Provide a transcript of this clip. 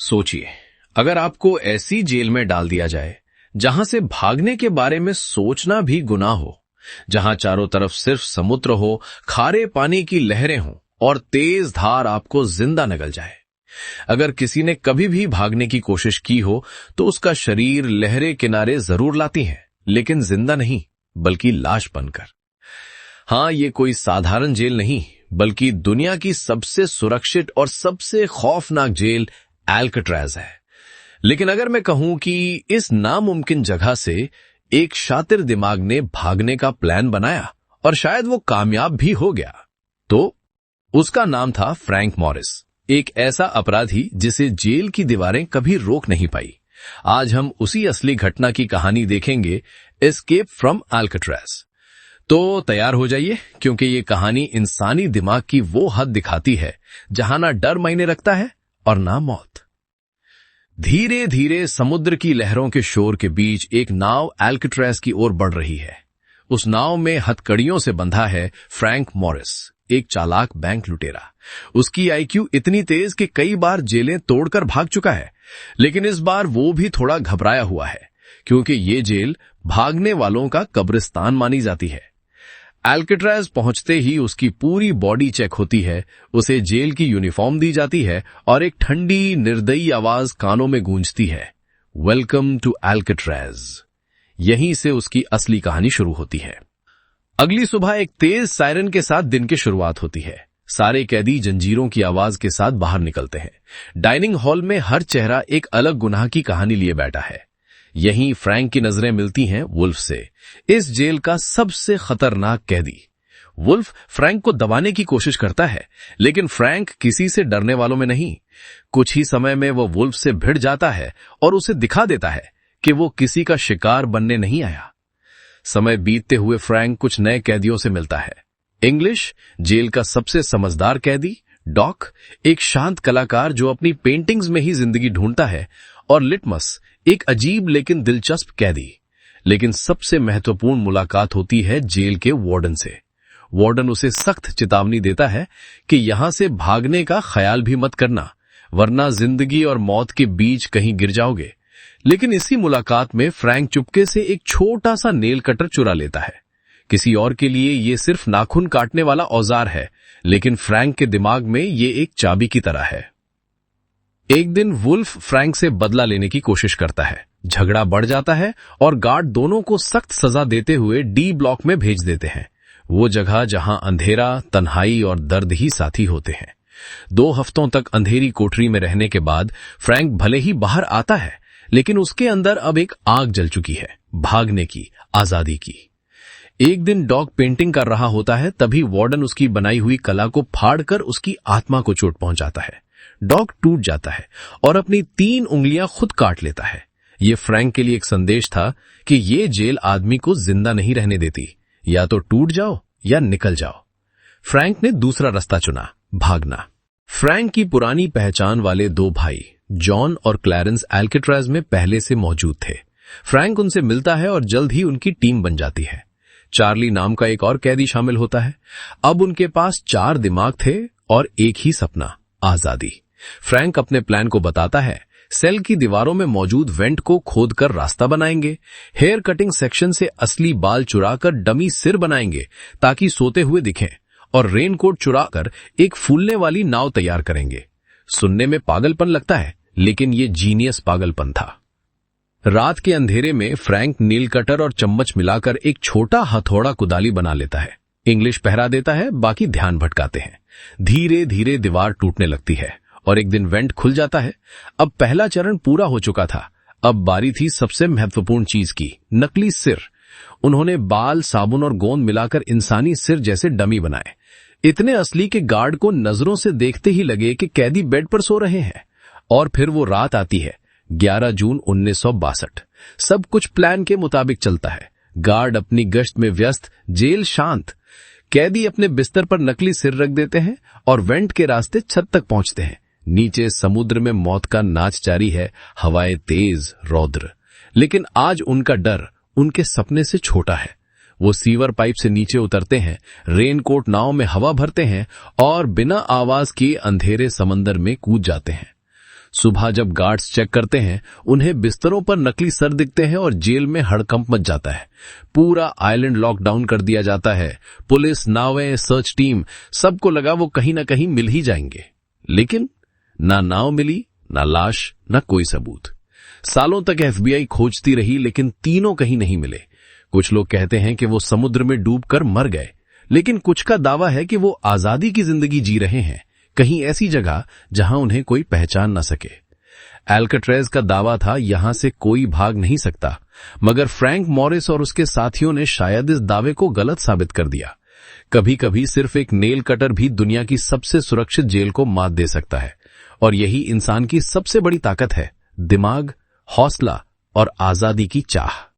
सोचिए, अगर आपको ऐसी जेल में डाल दिया जाए जहां से भागने के बारे में सोचना भी गुनाह हो, जहां चारों तरफ सिर्फ समुद्र हो, खारे पानी की लहरें हों और तेज धार आपको जिंदा निगल जाए। अगर किसी ने कभी भी भागने की कोशिश की हो तो उसका शरीर लहरें किनारे जरूर लाती है, लेकिन जिंदा नहीं, बल्कि लाश बनकर। हाँ, ये कोई साधारण जेल नहीं, बल्कि दुनिया की सबसे सुरक्षित और सबसे खौफनाक जेल एल्काट्राज है। लेकिन अगर मैं कहूं कि इस नामुमकिन जगह से एक शातिर दिमाग ने भागने का प्लान बनाया और शायद वो कामयाब भी हो गया, तो उसका नाम था फ्रैंक मॉरिस, एक ऐसा अपराधी जिसे जेल की दीवारें कभी रोक नहीं पाई। आज हम उसी असली घटना की कहानी देखेंगे, एस्केप फ्रॉम एल्काट्राज। तो तैयार हो जाइए, क्योंकि ये कहानी इंसानी दिमाग की वो हद दिखाती है जहां ना डर मायने रखता है और ना मौत। धीरे धीरे समुद्र की लहरों के शोर के बीच एक नाव एल्काट्राज की ओर बढ़ रही है। उस नाव में हथकड़ियों से बंधा है फ्रैंक मॉरिस, एक चालाक बैंक लुटेरा। उसकी आईक्यू इतनी तेज कि कई बार जेलें तोड़कर भाग चुका है, लेकिन इस बार वो भी थोड़ा घबराया हुआ है, क्योंकि ये जेल भागने वालों का कब्रिस्तान मानी जाती है। एल्काट्राज पहुंचते ही उसकी पूरी बॉडी चेक होती है, उसे जेल की यूनिफॉर्म दी जाती है और एक ठंडी निर्दयी आवाज कानों में गूंजती है, वेलकम टू एल्काट्राज। यहीं से उसकी असली कहानी शुरू होती है। अगली सुबह एक तेज सायरन के साथ दिन की शुरुआत होती है। सारे कैदी जंजीरों की आवाज के साथ बाहर निकलते हैं। डाइनिंग हॉल में हर चेहरा एक अलग गुनाह की कहानी लिए बैठा है। यहीं फ्रैंक की नजरें मिलती हैं वुल्फ से, इस जेल का सबसे खतरनाक कैदी। वुल्फ फ्रैंक को दबाने की कोशिश करता है, लेकिन फ्रैंक किसी से डरने वालों में नहीं। कुछ ही समय में वो वुल्फ से भिड़ जाता है और उसे दिखा देता है कि वो किसी का शिकार बनने नहीं आया। समय बीतते हुए फ्रैंक कुछ नए कैदियों से मिलता है। इंग्लिश, जेल का सबसे समझदार कैदी, डॉक, एक शांत कलाकार जो अपनी पेंटिंग्स में ही जिंदगी ढूंढता है, और लिटमस, एक अजीब लेकिन दिलचस्प कैदी। लेकिन सबसे महत्वपूर्ण मुलाकात होती है जेल के वार्डन से। वार्डन उसे सख्त चेतावनी देता है कि यहां से भागने का ख्याल भी मत करना, वरना जिंदगी और मौत के बीच कहीं गिर जाओगे। लेकिन इसी मुलाकात में फ्रैंक चुपके से एक छोटा सा नेल कटर चुरा लेता है। किसी और के लिए ये सिर्फ नाखून काटने वाला औजार है, लेकिन फ्रैंक के दिमाग में ये एक चाबी की तरह है। एक दिन वुल्फ फ्रैंक से बदला लेने की कोशिश करता है। झगड़ा बढ़ जाता है और गार्ड दोनों को सख्त सजा देते हुए डी ब्लॉक में भेज देते हैं, वो जगह जहां अंधेरा, तन्हाई और दर्द ही साथी होते हैं। 2 हफ्तों तक अंधेरी कोठरी में रहने के बाद फ्रैंक भले ही बाहर आता है, लेकिन उसके अंदर अब एक आग जल चुकी है, भागने की, आजादी की। एक दिन डॉग पेंटिंग कर रहा होता है, तभी वार्डन उसकी बनाई हुई कला को फाड़कर उसकी आत्मा को चोट पहुंचाता है। डॉग टूट जाता है और अपनी 3 उंगलियां खुद काट लेता है। ये फ्रैंक के लिए एक संदेश था कि ये जेल आदमी को जिंदा नहीं रहने देती, या तो टूट जाओ या निकल जाओ। फ्रैंक ने दूसरा रास्ता चुना, भागना। फ्रैंक की पुरानी पहचान वाले 2 भाई, जॉन और क्लैरेंस, एल्काट्राज में पहले से मौजूद थे। फ्रैंक उनसे मिलता है और जल्द ही उनकी टीम बन जाती है। चार्ली नाम का एक और कैदी शामिल होता है। अब उनके पास 4 दिमाग थे और एक ही सपना, आजादी। फ्रैंक अपने प्लान को बताता है। सेल की दीवारों में मौजूद वेंट को खोदकर रास्ता बनाएंगे, हेयर कटिंग सेक्शन से असली बाल चुराकर डमी सिर बनाएंगे ताकि सोते हुए दिखें, और रेनकोट चुराकर एक फूलने वाली नाव तैयार करेंगे। सुनने में पागलपन लगता है, लेकिन ये जीनियस पागलपन था। रात के अंधेरे में फ्रैंक नील कटर और चम्मच मिलाकर एक छोटा हथौड़ा कुदाली बना लेता है। इंग्लिश पहरा देता है, बाकी ध्यान भटकाते हैं। धीरे धीरे दीवार टूटने लगती है और एक दिन वेंट खुल जाता है। अब पहला चरण पूरा हो चुका था। अब बारी थी सबसे महत्वपूर्ण चीज की, नकली सिर। उन्होंने बाल, साबुन और गोंद मिलाकर इंसानी सिर जैसे डमी बनाए, इतने असली कि गार्ड को नजरों से देखते ही लगे कि कैदी बेड पर सो रहे हैं। और फिर वो रात आती है, 11 जून 1962। सब कुछ प्लान के मुताबिक चलता है। गार्ड अपनी गश्त में व्यस्त, जेल शांत। कैदी अपने बिस्तर पर नकली सिर रख देते हैं और वेंट के रास्ते छत तक पहुंचते हैं। नीचे समुद्र में मौत का नाच जारी है, हवाएं तेज, रौद्र। लेकिन आज उनका डर उनके सपने से छोटा है। वो सीवर पाइप से नीचे उतरते हैं, रेनकोट नाव में हवा भरते हैं और बिना आवाज के अंधेरे समंदर में कूद जाते हैं। सुबह जब गार्ड्स चेक करते हैं, उन्हें बिस्तरों पर नकली सर दिखते हैं और जेल में हड़कंप मच जाता है। पूरा आइलैंड लॉकडाउन कर दिया जाता है। पुलिस, नावें, सर्च टीम, सबको लगा वो कहीं ना कहीं मिल ही जाएंगे, लेकिन ना नाव मिली, ना लाश, ना कोई सबूत। सालों तक FBI खोजती रही, लेकिन तीनों कहीं नहीं मिले। कुछ लोग कहते हैं कि वो समुद्र में डूबकर मर गए, लेकिन कुछ का दावा है कि वो आजादी की जिंदगी जी रहे हैं, कहीं ऐसी जगह जहां उन्हें कोई पहचान न सके। एल्काट्रेज का दावा था यहां से कोई भाग नहीं सकता, मगर फ्रैंक मॉरिस और उसके साथियों ने शायद इस दावे को गलत साबित कर दिया। कभी कभी सिर्फ एक नेल कटर भी दुनिया की सबसे सुरक्षित जेल को मात दे सकता है, और यही इंसान की सबसे बड़ी ताकत है, दिमाग, हौसला और आजादी की चाह।